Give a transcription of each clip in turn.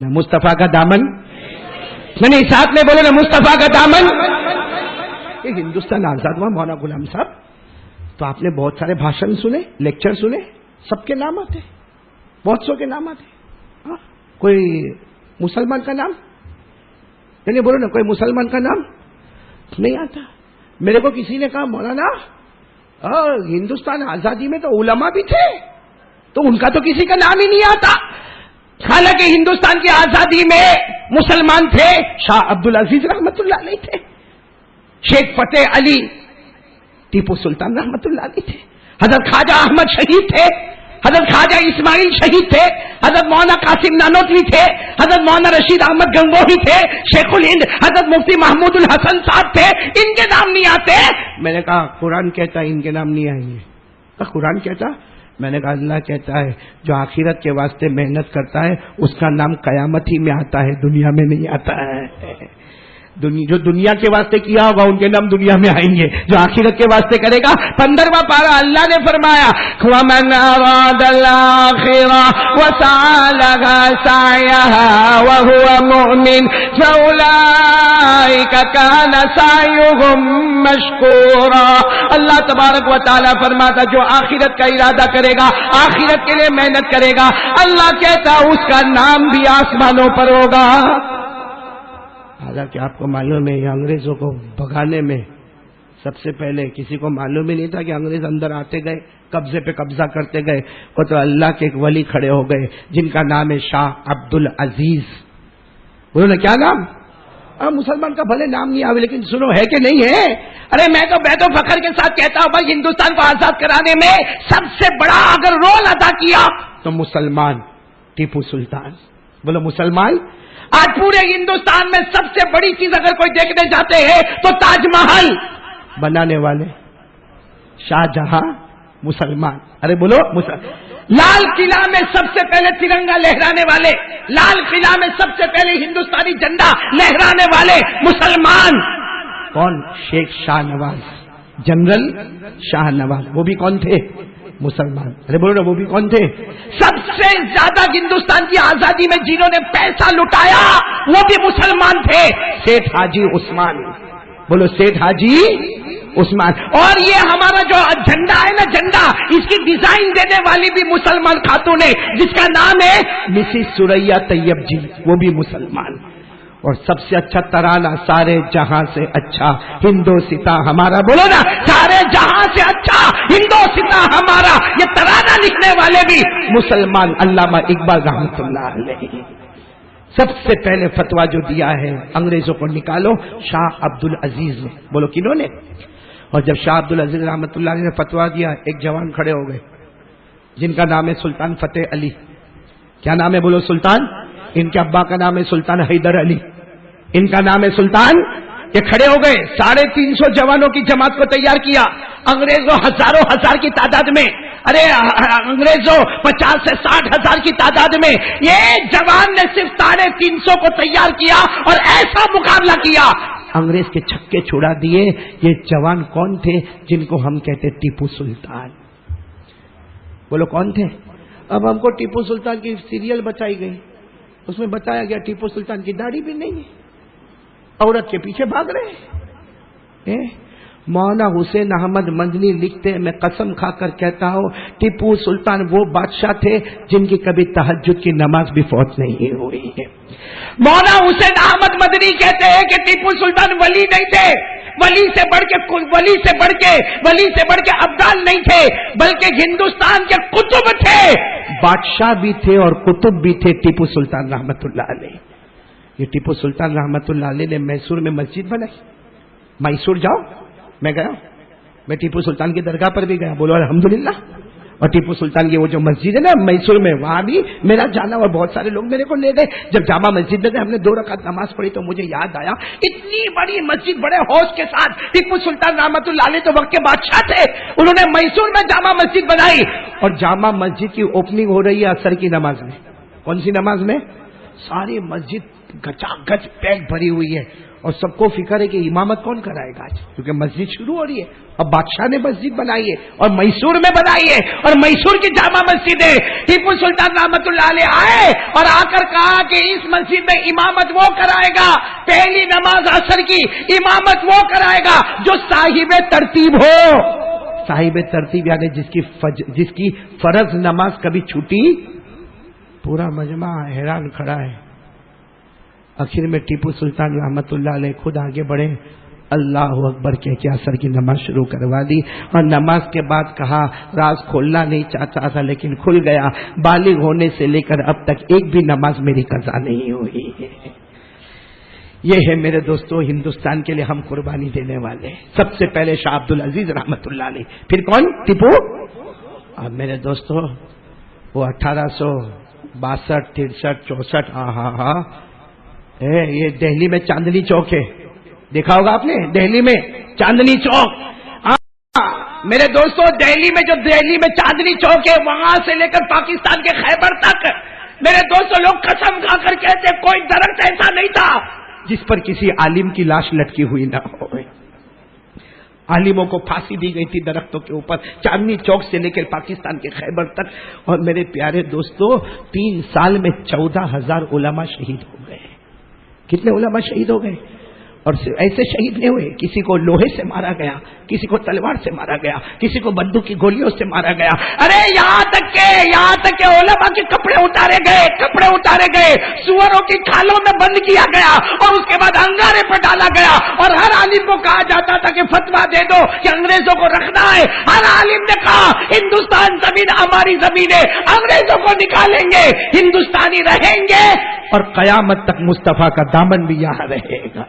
مصطفیٰ کا دامن نہیں، ساتھ میں بولو نا مصطفیٰ کا دامن. یہ ہندوستان آزاد ہوا مولانا غلام صاحب، تو آپ نے بہت سارے بھاشن سنے، لیکچر سنے، سب کے نام آتے، بہت سو کے نام آتے. کوئی مسلمان کا نام نہیں، بولو نا کوئی مسلمان کا نام نہیں آتا. میرے کو کسی نے کہا مولانا ہندوستان آزادی میں تو علماء بھی تھے، تو ان کا تو کسی کا نام ہی نہیں آتا. حالانکہ ہندوستان کی آزادی میں مسلمان تھے، شاہ عبدالعزیز رحمت اللہ علیہ تھے، شیخ فتح علی، ٹیپو سلطان رحمت اللہ علیہ تھے، حضرت خواجہ احمد شہید تھے، حضرت خواجہ اسماعیل شہید تھے، حضرت مولانا قاسم نانوتوی تھے، حضرت مولانا رشید احمد گنگوہی تھے، شیخ الہند حضرت مفتی محمود الحسن صاحب تھے. ان کے نام نہیں آتے. میں نے کہا قرآن کہتا ہے ان کے نام نہیں آئیں گے. قرآن کہتا، میں نے کہا اللہ کہتا ہے جو آخرت کے واسطے محنت کرتا ہے اس کا نام قیامت ہی میں آتا ہے، دنیا میں نہیں آتا ہے. جو دنیا کے واسطے کیا ہوگا ان کے نام دنیا میں آئیں گے، جو آخرت کے واسطے کرے گا. 15واں پارہ اللہ نے فرمایا وَمَنْ أَرَادَ الْآخِرَةَ وَسَعَىٰ لَهَا سَعْيَهَا وَهُوَ مُؤْمِنٌ فَأُولَٰئِكَ كَانَ سَعْيُهُمْ مَشْكُورًا. اللہ تبارک و تعالیٰ فرماتا جو آخرت کا ارادہ کرے گا، آخرت کے لیے محنت کرے گا، اللہ کہتا اس کا نام بھی آسمانوں پر ہوگا. حالانکہ آپ کو معلوم ہے یہ انگریزوں کو بھگانے میں سب سے پہلے کسی کو معلوم ہی نہیں تھا کہ انگریز اندر آتے گئے، قبضے پہ قبضہ کرتے گئے. وہ تو اللہ کے ایک ولی کھڑے ہو گئے جن کا نام ہے شاہ عبدالعزیز. انہوں نے کیا نام؟ مسلمان کا بھلے نام نہیں آوے لیکن سنو ہے کہ نہیں ہے. ارے میں تو فخر کے ساتھ کہتا ہوں بھائی ہندوستان کو آزاد کرانے میں سب سے بڑا اگر رول ادا کیا تو مسلمان ٹیپو سلطان. بولو مسلمان. آج پورے ہندوستان میں سب سے بڑی چیز اگر کوئی دیکھنے جاتے ہیں تو تاج محل بنانے والے شاہ جہاں مسلمان. ارے بولو لال قلعہ میں سب سے پہلے ترنگا لہرانے والے، لال قلعہ میں سب سے پہلے ہندوستانی جھنڈا لہرانے والے مسلمان. کون؟ شیخ شاہ نواز، جنرل شاہ نواز. وہ بھی کون تھے؟ مسلمان. ارے بولو نا وہ بھی کون تھے؟ سب سے زیادہ ہندوستان کی آزادی میں جنہوں نے پیسہ لٹایا وہ بھی مسلمان تھے، سیٹھ حاجی عثمان. بولو سیٹھ حاجی عثمان. اور یہ ہمارا جو جھنڈا ہے نا، جھنڈا اس کی ڈیزائن دینے والی بھی مسلمان خاتون ہے جس کا نام ہے مسز سریا طیب جی، وہ بھی مسلمان. اور سب سے اچھا ترانہ سارے جہاں سے اچھا ہندوستاں ہمارا. بولو نا سارے جہاں سے اچھا ہندوستاں ہمارا. یہ ترانہ لکھنے والے بھی مسلمان، علامہ اقبال رحمۃ اللہ علیہ. سب سے پہلے فتویٰ جو دیا ہے انگریزوں کو نکالو شاہ عبدالعزیز نے. بولو کنہوں نے؟ اور جب شاہ عبدالعزیز رحمۃ اللہ علیہ نے فتویٰ دیا ایک جوان کھڑے ہو گئے جن کا نام ہے سلطان فتح علی. کیا نام ہے؟ بولو سلطان. ان کے ابا کا نام ہے سلطان حیدر علی، ان کا نام ہے سلطان. یہ کھڑے ہو گئے 350 جوانوں کی جماعت کو تیار کیا. انگریزوں ہزاروں ہزار کی تعداد میں، ارے انگریزوں 50 سے 60 ہزار کی تعداد میں، یہ جوان نے صرف 350 کو تیار کیا اور ایسا مقابلہ کیا انگریز کے چھکے چھڑا دیے. یہ جوان کون تھے؟ جن کو ہم کہتے ٹیپو سلطان. بولو کون تھے؟ اب ہم کو ٹیپو سلطان کی سیریل بتائی گئی، اس میں بتایا گیا ٹیپو سلطان کی داڑھی بھی نہیں ہے، عورت کے پیچھے بھاگ رہے. مولانا حسین احمد مدنی لکھتے ہیں میں قسم کھا کر کہتا ہوں ٹیپو سلطان وہ بادشاہ تھے جن کی کبھی تہجد کی نماز بھی فوت نہیں ہوئی ہے. مولانا حسین احمد مدنی کہتے ہیں کہ ٹیپو سلطان ولی نہیں تھے، ولی سے بڑھ کے ابدال نہیں تھے، بلکہ ہندوستان کے قطب تھے. بادشاہ بھی تھے اور قطب بھی تھے ٹیپو سلطان رحمت اللہ علیہ. یہ ٹیپو سلطان رحمت اللہ علیہ نے میسور میں مسجد بنائی. میسور جاؤ، میں گیا، میں ٹیپو سلطان کی درگاہ پر بھی گیا. بولو الحمدللہ. اور ٹیپو سلطان کی وہ جو مسجد ہے نا میسور میں، وہاں بھی میرا جانا اور بہت سارے لوگ میرے کو لے گئے. جب جامع مسجد میں گئے ہم نے 2 رکعت نماز پڑھی تو مجھے یاد آیا اتنی بڑی مسجد بڑے ہوش کے ساتھ ٹیپو سلطان رحمت اللہ علیہ تو وقت کے بادشاہ تھے، انہوں نے میسور میں جامع مسجد بنائی. اور جامع مسجد کی اوپننگ ہو رہی ہے عصر کی نماز میں. کون سی نماز میں؟ ساری مسجد گچا گچ پیک بھری ہوئی ہے اور سب کو فکر ہے کہ امامت کون کرائے گا آج، کیونکہ مسجد شروع ہو رہی ہے. اب بادشاہ نے مسجد بنائی ہے اور میسور میں بنائی ہے، اور میسور کی جامع مسجد ہے. ٹیپو سلطان رحمت اللہ علیہ آئے اور آ کر کہا کہ اس مسجد میں امامت وہ کرائے گا، پہلی نماز عصر کی امامت وہ کرائے گا جو صاحب ترتیب ہو. صاحب ترتیب یعنی جس کی فرض نماز کبھی چھوٹی. پورا مجمع حیران کھڑا ہے. آخر میں ٹیپو سلطان رحمت اللہ علیہ خود آگے بڑھے، اللہ اکبر کہہ کے عصر کی نماز شروع کروا دی. اور نماز کے بعد کہا راز کھولنا نہیں چاہتا تھا لیکن کھل گیا، بالغ ہونے سے لے کر اب تک ایک بھی نماز میری قضا نہیں ہوئی ہے. یہ ہے میرے دوستو ہندوستان کے لیے ہم قربانی دینے والے. سب سے پہلے شاہ عبد العزیز رحمت اللہ علیہ، پھر کون؟ ٹیپو. اور میرے دوستو وہ 1862 63 64 یہ دہلی میں چاندنی چوک ہے، دیکھا ہوگا آپ نے دہلی میں چاندنی چوک. میرے دوستو دہلی میں چاندنی چوک ہے، وہاں سے لے کر پاکستان کے خیبر تک میرے دوستو لوگ قسم کھا کر کہتے کوئی درخت ایسا نہیں تھا جس پر کسی عالم کی لاش لٹکی ہوئی نہ ہو. عالموں کو پھانسی دی گئی تھی درختوں کے اوپر، چاندنی چوک سے لے کر پاکستان کے خیبر تک. اور میرے پیارے دوستو 3 سال میں 14,000 علماء شہید ہو گئے. کتنے علماء شہید ہو گئے؟ اور ایسے شہید نہیں ہوئے، کسی کو لوہے سے مارا گیا، کسی کو تلوار سے مارا گیا، کسی کو بندوق کی گولیوں سے مارا گیا. ارے یہاں تک کہ علماء کے کپڑے اتارے گئے، سوروں کی کھالوں میں بند کیا گیا اور اس کے بعد انگارے پر ڈالا گیا. اور ہر عالم کو کہا جاتا تھا کہ فتویٰ دے دو کہ انگریزوں کو رکھنا ہے. ہر عالم نے کہا ہندوستان زمین ہماری زمین ہے، انگریزوں کو نکالیں گے، ہندوستانی رہیں گے اور قیامت تک مصطفیٰ کا دامن بھی یہاں رہے گا.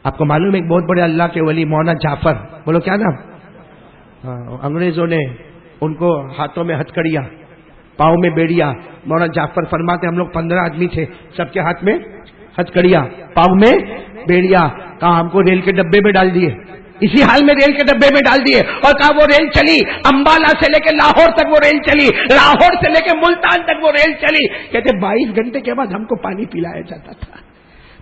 آپ کو معلوم ہے ایک بہت بڑے اللہ کے ولی مولانا جعفر، بولو کیا نام؟ انگریزوں نے ان کو ہاتھوں میں ہتھکڑیاں، پاؤں میں بیڑیاں. مولانا جعفر فرماتے ہم لوگ 15 آدمی تھے، سب کے ہاتھ میں ہتھکڑیاں، پاؤں میں بیڑیاں. کہا ہم کو ریل کے ڈبے میں ڈال دیے، اسی حال میں ریل کے ڈبے میں ڈال دیے. اور کہا وہ ریل چلی، امبالہ سے لے کے لاہور تک وہ ریل چلی، لاہور سے لے کے ملتان تک وہ ریل چلی. کہتے 22 گھنٹے کے بعد ہم کو پانی پلایا جاتا تھا،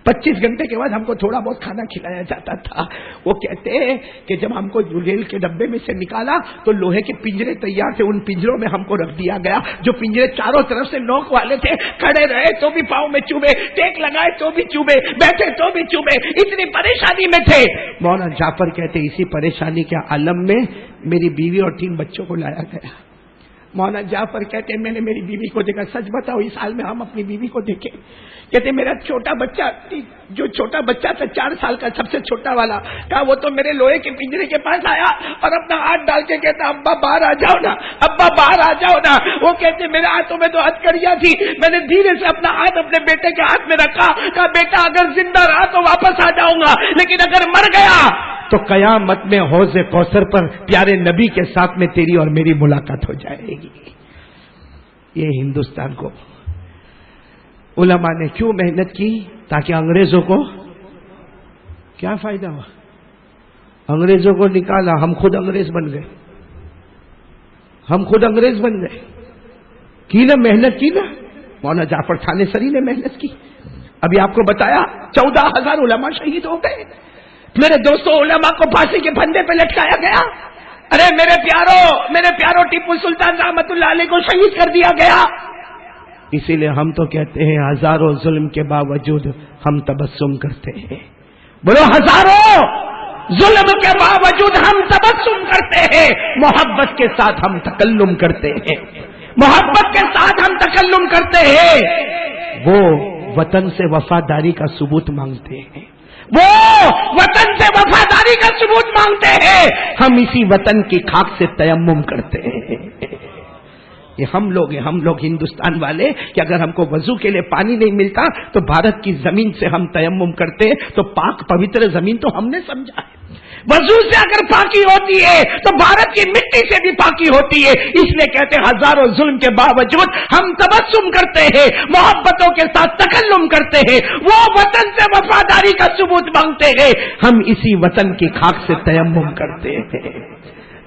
25 گھنٹے کے بعد ہم کو تھوڑا بہت کھانا کھلایا جاتا تھا. وہ کہتے ہیں کہ جب ہم کو ریل کے ڈبے میں سے نکالا تو لوہے کے پنجرے تیار تھے، ان پنجروں میں ہم کو رکھ دیا گیا. جو پنجرے چاروں طرف سے نوک والے تھے، کھڑے رہے تو بھی پاؤں میں چوبے، ٹیک لگائے تو بھی چوبے، بیٹھے تو بھی چوبے، اتنی پریشانی میں تھے. مولانا جعفر کہتے اسی پریشانی کے عالم میں میری بیوی اور 3 بچوں کو لایا گیا. مولانا جعفر کہتے میں نے میری بیوی کو دیکھا. سچ بتاؤ اس حال میں ہم اپنی بیوی کو دیکھے. کہتے میرا چھوٹا بچہ، جو چھوٹا بچہ تھا 4 سال کا، سب سے چھوٹا والا، کہا وہ تو میرے لوہے کے پنجرے کے پاس آیا اور اپنا ہاتھ ڈال کے کہتا ابا باہر آ جاؤ نا، ابا باہر آ جاؤ نا. وہ کہتے میرے ہاتھوں میں تو ہتھکڑیاں تھی، میں نے دھیرے سے اپنا ہاتھ اپنے بیٹے کے ہاتھ میں رکھا، کہا بیٹا اگر زندہ رہا تو واپس آ جاؤں گا، لیکن اگر مر گیا تو قیامت میں حوض کوثر پر پیارے نبی کے ساتھ میں تیری اور میری ملاقات ہو جائے گی. یہ ہندوستان کو علماء نے کیوں محنت کی؟ تاکہ انگریزوں کو کیا فائدہ ہوا؟ انگریزوں کو نکالا، ہم خود انگریز بن گئے، کی نا محنت کی نا. مولانا جعفر تھانے سری نے محنت کی. ابھی آپ کو بتایا 14,000 علماء شہید ہو گئے. میرے دوستوں علماء کو پھانسی کے پھندے پہ لٹکایا گیا. ارے میرے پیارو ٹیپو سلطان رحمت اللہ علیہ کو شہید کر دیا گیا. اسی لیے ہم تو کہتے ہیں ہزاروں ظلم کے باوجود ہم تبسم کرتے ہیں. بولو ہزاروں ظلم کے باوجود ہم تبسم کرتے ہیں. محبت کے ساتھ ہم تکلم کرتے ہیں، محبت کے ساتھ ہم تکلم کرتے ہیں. وہ وطن سے وفاداری کا ثبوت مانگتے ہیں، وہ وطن سے وفاداری کا ثبوت مانگتے ہیں. ہم اسی وطن کی خاک سے تیمم کرتے ہیں. یہ ہم لوگ ہندوستان والے کہ اگر ہم کو وضو کے لیے پانی نہیں ملتا تو بھارت کی زمین سے ہم تیمم کرتے ہیں. تو پاک پوتر زمین تو ہم نے سمجھا ہے. وضو سے اگر پاکی ہوتی ہے تو بھارت کی مٹی سے بھی پاکی ہوتی ہے. اس لیے کہتے ہیں ہزاروں ظلم کے باوجود ہم تبسم کرتے ہیں، محبتوں کے ساتھ تکلم کرتے ہیں، وہ وطن سے وفاداری کا ثبوت مانگتے ہیں. ہم اسی وطن کی خاک سے تیمم کرتے ہیں.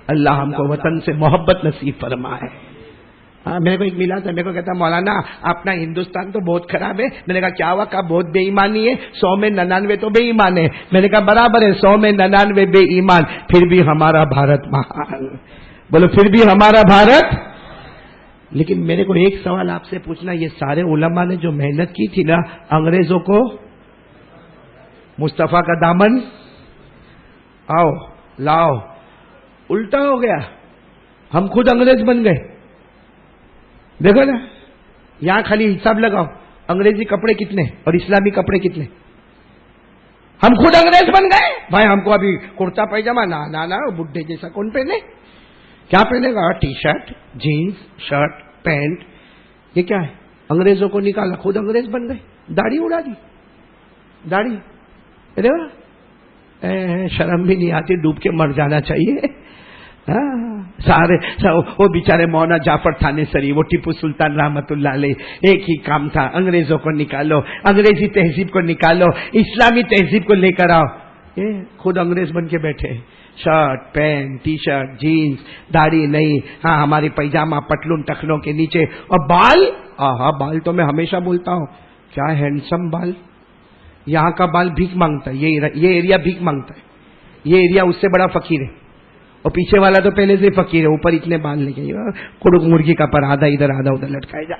اللہ ہم کو وطن سے محبت نصیب فرمائے. ہاں میرے کو ایک ملا تھا، میرے کو کہتا مولانا اپنا ہندوستان تو بہت خراب ہے. میں نے کہا کیا ہوا؟ کہا بہت بے ایمانی ہے، 100 میں 99 تو بے ایمان ہے. میں نے کہا برابر ہے، 100 میں 99 بے ایمان، پھر بھی ہمارا بھارت مہان. بولو پھر بھی ہمارا بھارت. لیکن میرے کو ایک سوال آپ سے پوچھنا، یہ سارے علماء نے جو محنت کی تھی نا، انگریزوں کو مصطفیٰ کا دامن آؤ لاؤ الٹا ہو گیا، ہم خود انگریز بن گئے. دیکھو نا یہاں خالی حساب لگاؤ، انگریزی کپڑے کتنے اور اسلامی کپڑے کتنے. ہم خود انگریز بن گئے. بھائی ہم کو ابھی کرتا پیجامہ نہ بڈھے جیسا کون پہنے؟ کیا پہنے گا؟ T shirt, jeans, shirt, pant. یہ کیا ہے؟ انگریزوں کو نکالا، خود انگریز بن گئے. داڑھی اڑا دی، داڑھی. شرم بھی نہیں آتی، ڈوب کے مر جانا چاہیے. سارے وہ بیچارے مولانا جعفر تھانے سری، وہ ٹیپو سلطان رحمت اللہ علیہ، ایک ہی کام تھا، انگریزوں کو نکالو، انگریزی تہذیب کو نکالو، اسلامی تہذیب کو لے کر آؤ. خود انگریز بن کے بیٹھے، shirt pant T shirt jeans, داڑھی نہیں. ہاں ہماری پیجامہ پتلون ٹخنوں کے نیچے، اور بال. بال تو میں ہمیشہ بولتا ہوں کیا ہینڈسم بال. یہاں کا بال بھیک مانگتا ہے، یہ ایریا بھیک مانگتا ہے. یہ ایریا اس سے بڑا فقیر ہے، اور پیچھے والا تو پہلے سے فقیر ہے، اوپر اتنے بال لے کے کڑک مرغی کا پر آدھا ادھر لٹکائے جا.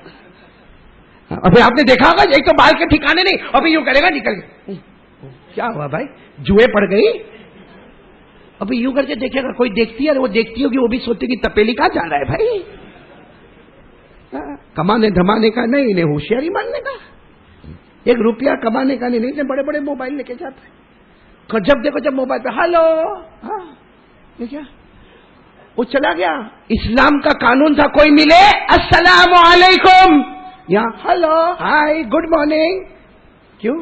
ابھی آپ نے دیکھا ہوگا ایک تو بال کے ٹھکانے نہیں، ابھی یوں کرے گا نکل گئے. کیا ہوا بھائی؟ جوئے پڑ گئی. ابھی یوں کر کے دیکھے گا، کوئی دیکھتی ہے، وہ دیکھتی ہوگی، وہ بھی سوچتی کہ تپیلی کہاں جا رہا ہے بھائی. کمانے دھمانے کا نہیں، انہیں ہوشیاری ماننے کا. 1 روپیہ کمانے کا نہیں، اتنے بڑے بڑے موبائل لے کے جاتا ہے. جب دیکھو جب موبائل پہ ہلو، یہ کیا؟ وہ چلا گیا. اسلام کا قانون تھا کوئی ملے السلام علیکم، یا ہلو ہائی گڈ مارننگ. کیوں؟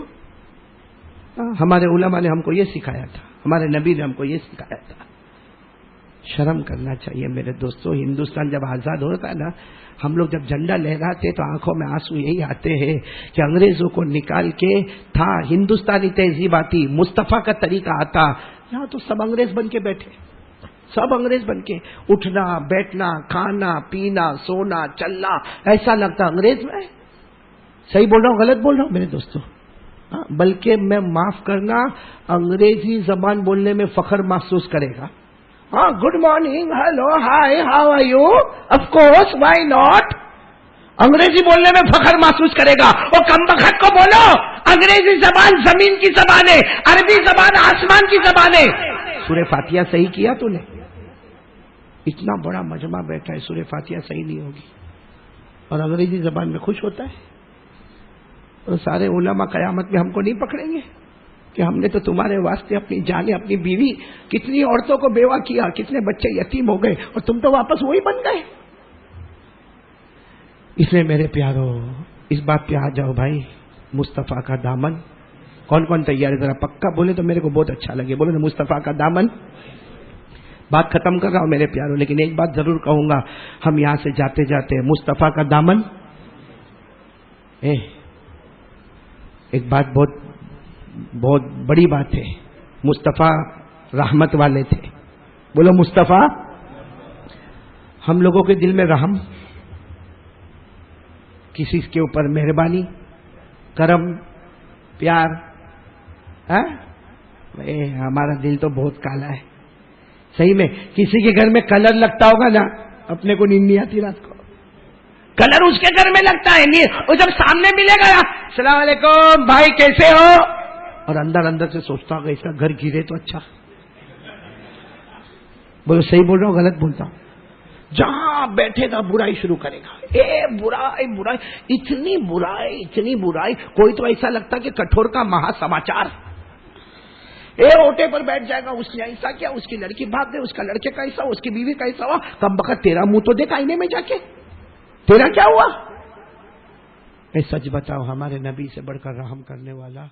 ہمارے علماء نے ہم کو یہ سکھایا تھا، ہمارے نبی نے ہم کو یہ سکھایا تھا. شرم کرنا چاہیے میرے دوستوں. ہندوستان جب آزاد ہوتا ہے نا، ہم لوگ جب جھنڈا لہراتے تو آنکھوں میں آنسو یہی آتے ہیں کہ انگریزوں کو نکال کے تھا ہندوستانی تہذیب آتی، مصطفیٰ کا طریقہ آتا. یہاں تو سب انگریز بن کے بیٹھے، سب انگریز بن کے اٹھنا بیٹھنا کھانا پینا سونا چلنا، ایسا لگتا انگریز میں. صحیح بول رہا ہوں غلط بول رہا ہوں میرے دوستوں؟ بلکہ میں معاف کرنا، انگریزی زبان بولنے میں فخر محسوس کرے گا. ہاں good morning hello hi how are you, of course why not. انگریزی بولنے میں فخر محسوس کرے گا. اور کم بخت کو بولو انگریزی زبان زمین کی زبان ہے، عربی زبان آسمان کی زبان ہے. سورہ فاتحہ صحیح کیا تو نے؟ اتنا بڑا مجمع بیٹھا ہے، سورہ فاتحہ صحیح نہیں ہوگی اور انگریزی زبان میں خوش ہوتا ہے. اور سارے علماء قیامت میں ہم کو نہیں پکڑیں گے کہ ہم نے تو تمہارے واسطے اپنی جانیں اپنی بیوی، کتنی عورتوں کو بیوہ کیا، کتنے بچے یتیم ہو گئے، اور تم تو واپس وہی بن گئے. اس لیے میرے پیارو اس بات پہ آ جاؤ بھائی، مصطفیٰ کا دامن. کون کون تیار ہے؟ ذرا پکا بولے تو میرے کو بہت اچھا لگے. بولے نا مصطفیٰ کا دامن. بات ختم کر رہا ہوں میرے پیارو، لیکن ایک بات ضرور کہوں گا، ہم یہاں سے جاتے جاتے مصطفیٰ کا دامن. ایک بات بہت بڑی بات ہے، مصطفیٰ رحمت والے تھے. بولو مصطفیٰ. ہم لوگوں کے دل میں رحم، کسی کے اوپر مہربانی، کرم، پیار. ہمارا دل تو بہت کالا ہے. صحیح میں کسی کے گھر میں کلر لگتا ہوگا نا، اپنے کو نیند نہیں آتی رات کو. کلر اس کے گھر میں لگتا ہے، وہ جب سامنے ملے گا السلام علیکم بھائی کیسے ہو، اور اندر اندر سے سوچتا ہوگا اس کا گھر گرے تو اچھا. بولو صحیح بول رہا ہوں غلط بولتا ہوں؟ جہاں بیٹھے گا برائی شروع کرے گا. برائی برائی، اتنی برائی. کوئی تو ایسا لگتا کہ کٹھور کا مہا سماچار. اوٹے پر بیٹھ جائے گا، اس نے ایسا کیا، اس کی لڑکی بھاگ گئی، اس کا لڑکے کا ایسا، اس کی بیوی کا ایسا ہوا. کم بخت تیرا منہ تو دیکھ آئینے میں جا کے، تیرا کیا ہوا؟ میں سچ بتاؤ ہمارے نبی سے بڑھ کر رحم کرنے والا